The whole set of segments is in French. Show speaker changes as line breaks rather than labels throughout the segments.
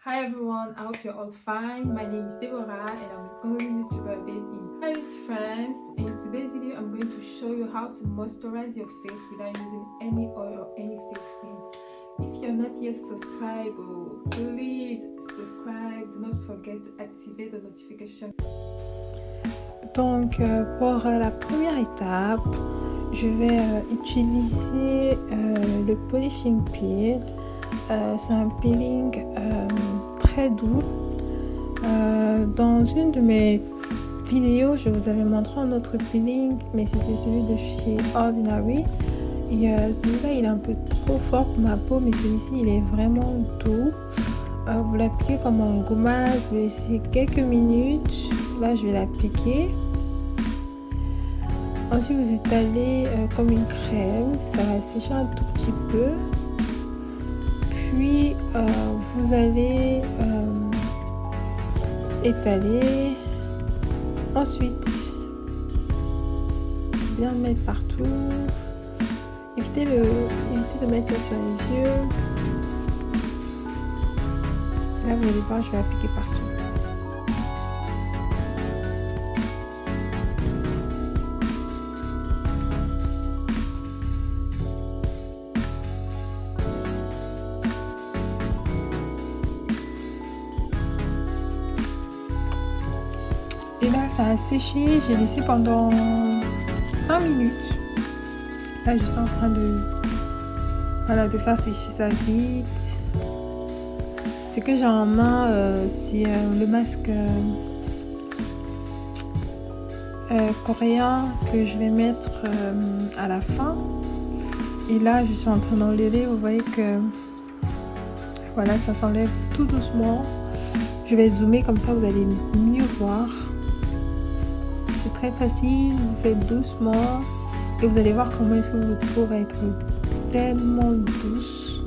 Hi everyone, I hope you're all fine. My name is Deborah and I'm a Congolese YouTuber based in Paris, France. In today's video, I'm going to show you how to moisturize your face without using any oil or any face cream. If you're not yet subscribed, please subscribe. Do not forget to activate the notification.
Donc pour la première étape, je vais utiliser le Polishing Peel. C'est un peeling très doux. Dans une de mes vidéos, je vous avais montré un autre peeling, mais c'était celui de chez Ordinary. Et celui-là, il est un peu trop fort pour ma peau, mais celui-ci, il est vraiment doux. Vous l'appliquez comme un gommage, vous laissez quelques minutes. Là, je vais l'appliquer. Ensuite, vous étalez comme une crème. Ça va sécher un tout petit peu. Puis, vous allez étaler. Ensuite, bien mettre partout. Évitez de mettre ça sur les yeux. Là, vous allez voir, je vais appliquer partout. Et là, ça a séché. J'ai laissé pendant 5 minutes. Là, je suis en train de faire sécher ça vite. Ce que j'ai en main, c'est le masque coréen que je vais mettre à la fin. Et là, je suis en train d'enlever. Vous voyez que voilà, ça s'enlève tout doucement. Je vais zoomer comme ça, vous allez mieux voir. C'est très facile, vous faites doucement et vous allez voir comment est-ce que votre peau va être tellement douce.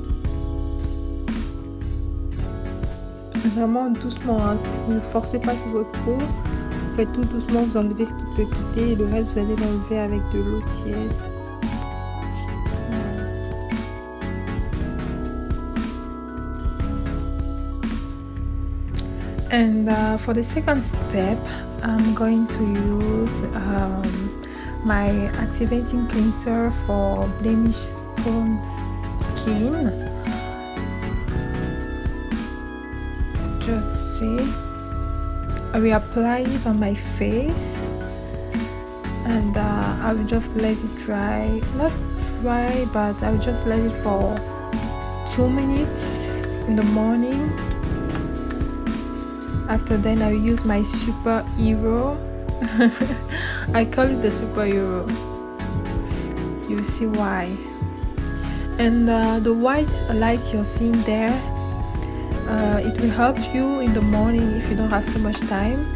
Vraiment doucement, hein. Ne forcez pas sur votre peau, vous faites tout doucement, vous enlevez ce qui peut quitter et le reste vous allez l'enlever avec de l'eau tiède. And for the second step, I'm going to use my activating cleanser for blemish prone skin. Just see, I will apply it on my face and I will just let it dry. Not dry, but I will just let it for 2 minutes in the morning. After then, I will use my superhero. I call it the superhero. You'll see why. And the white light you're seeing there, it will help you in the morning if you don't have so much time.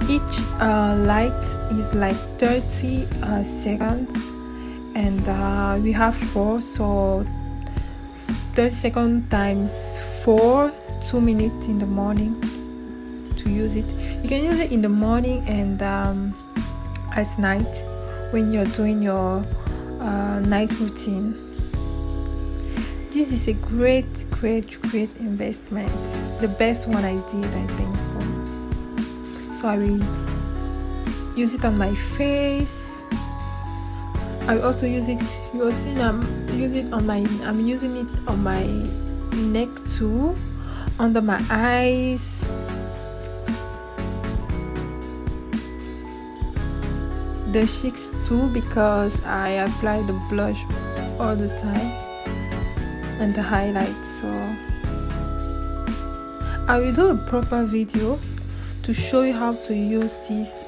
Each light is like 30 seconds, and we have 4, so 30 seconds times 4. 2 minutes in the morning to use it. You can use it in the morning and at night when you're doing your night routine. This is a great investment. The best one I did, I think. So I will use it on my face. I will also use it. You'll see I'm using it on my neck too. Under my eyes, the cheeks too, because I apply the blush all the time and the highlights. So I will do a proper video to show you how to use this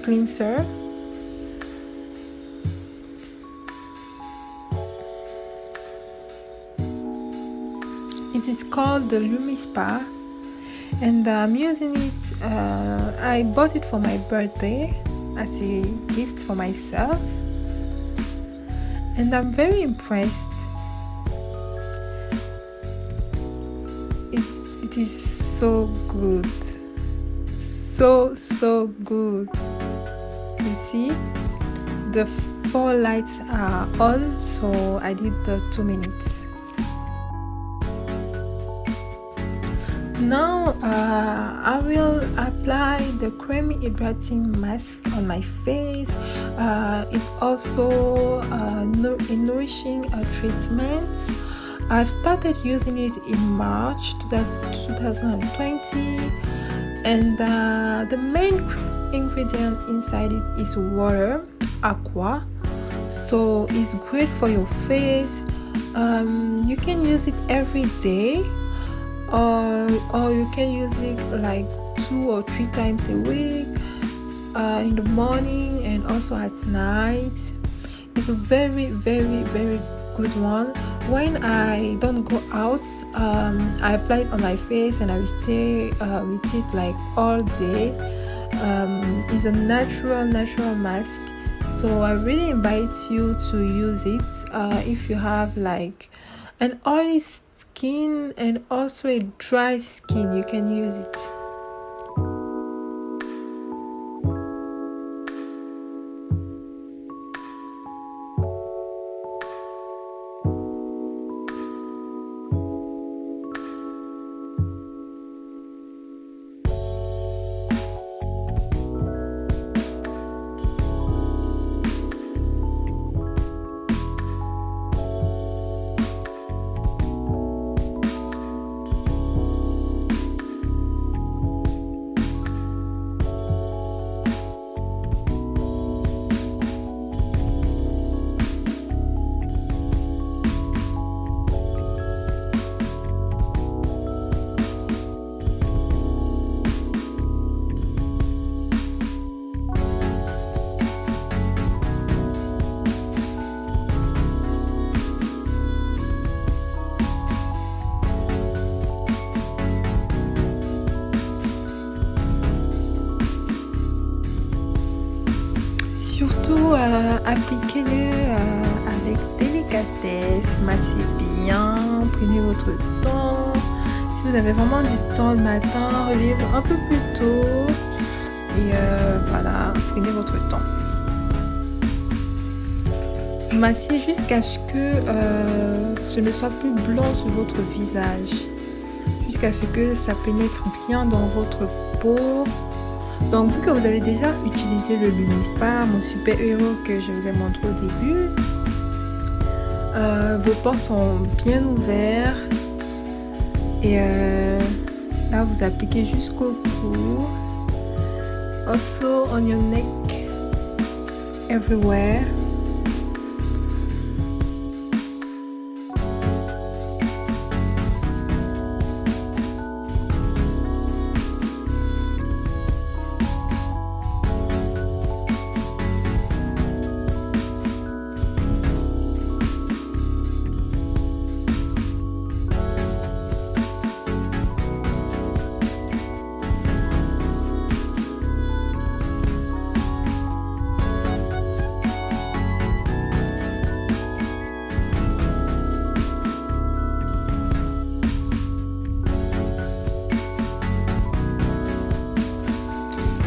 cleanser. It is called the LumiSpa and I'm using it. I bought it for my birthday as a gift for myself and I'm very impressed. It is so good, so good. You see, the 4 lights are on, so I did the 2 minutes. Now I will apply the creamy hydrating mask on my face. It's also a nourishing treatment. I've started using it in March 2020, and the main ingredient inside it is water, aqua, so it's great for your face. You can use it every day, or you can use it like 2 or 3 times a week, in the morning and also at night. It's a very good one. When I don't go out, I apply it on my face and I will stay with it like all day. It's a natural mask, so I really invite you to use it if you have like an oily skin and also a dry skin. You can use it. Surtout appliquez-le avec délicatesse, massez bien, prenez votre temps. Si vous avez vraiment du temps le matin, relevez-vous un peu plus tôt et voilà, prenez votre temps. Massez jusqu'à ce que ce ne soit plus blanc sur votre visage, jusqu'à ce que ça pénètre bien dans votre peau. Donc vu que vous avez déjà utilisé le Lumispa, mon super héros que je vous ai montré au début, vos pores sont bien ouverts et là vous appliquez jusqu'au cou, also on your neck, everywhere.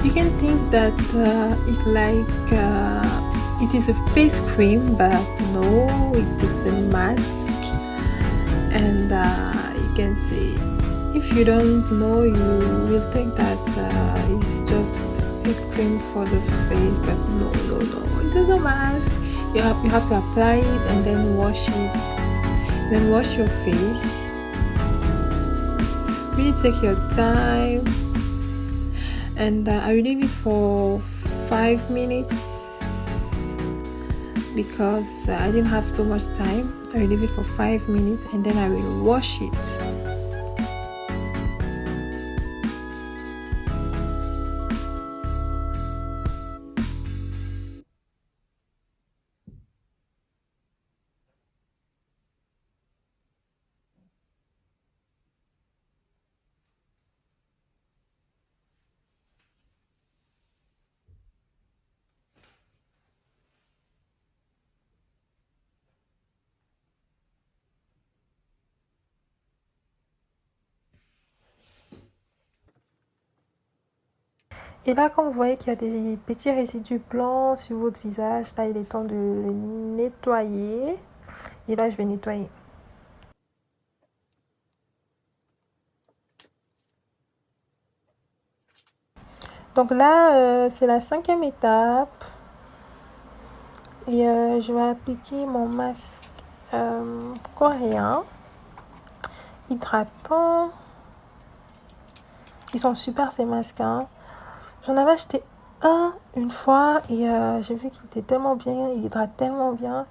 You can think that it's like it is a face cream, but no, it is a mask. And you can see, if you don't know, you will think that it's just a cream for the face, but no, it is a mask. You have to apply it and then wash it, then wash your face. Really take your time. And I will leave it for 5 minutes because I didn't have so much time. I will leave it for 5 minutes and then I will wash it. Et là, comme vous voyez qu'il y a des petits résidus blancs sur votre visage, là, il est temps de le nettoyer. Et là, je vais nettoyer. Donc là, c'est la 5e étape. Et je vais appliquer mon masque coréen hydratant. Ils sont super ces masques, hein. J'en avais acheté une fois et j'ai vu qu'il était tellement bien, il hydrate tellement bien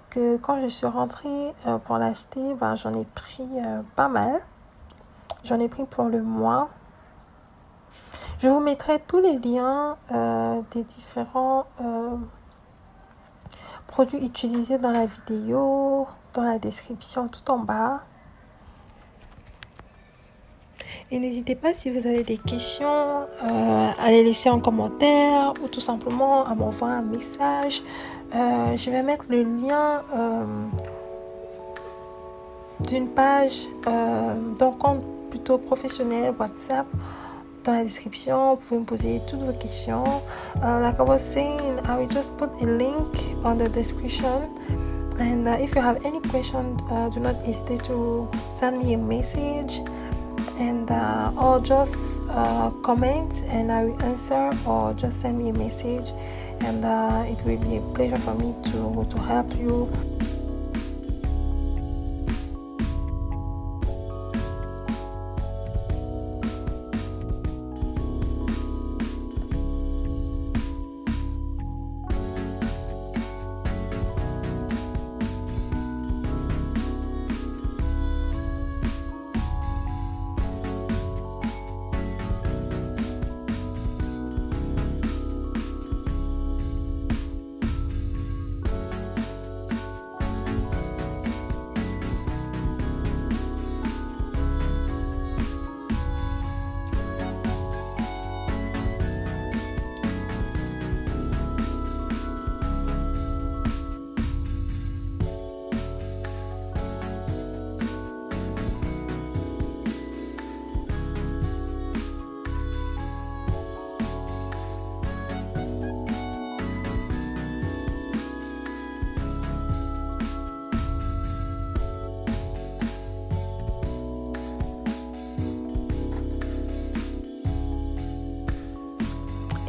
que quand je suis rentrée pour l'acheter, j'en ai pris pas mal. J'en ai pris pour le mois. Je vous mettrai tous les liens des différents produits utilisés dans la vidéo, dans la description, tout en bas. Et n'hésitez pas, si vous avez des questions, à les laisser en commentaire ou tout simplement à m'envoyer un message. Je vais mettre le lien d'une page d'un compte plutôt professionnel WhatsApp dans la description. Vous pouvez me poser toutes vos questions. Like I was saying, I will just put a link on the description. And if you have any question, do not hesitate to send me a message. And or just comment and I will answer, or just send me a message, and it will be a pleasure for me to help you.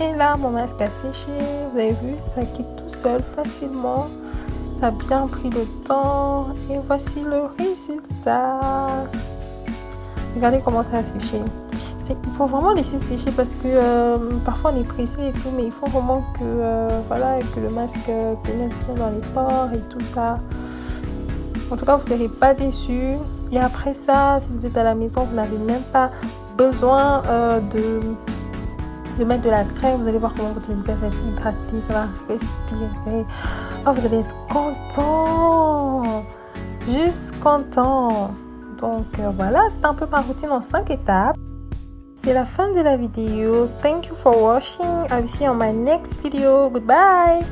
Et là, mon masque a séché. Vous avez vu, ça quitte tout seul facilement. Ça a bien pris le temps. Et voici le résultat. Regardez comment ça a séché. Il faut vraiment laisser sécher parce que parfois on est pressé et tout. Mais il faut vraiment que le masque pénètre bien dans les pores et tout ça. En tout cas, vous ne serez pas déçus. Et après ça, si vous êtes à la maison, vous n'avez même pas besoin de mettre de la crème. Vous allez voir comment votre visage va être hydraté, ça va respirer. Oh, vous allez être content, juste content. Donc voilà, c'est un peu ma routine en 5 étapes. C'est la fin de la vidéo. Thank you for watching. I'll see you on my next video. Goodbye.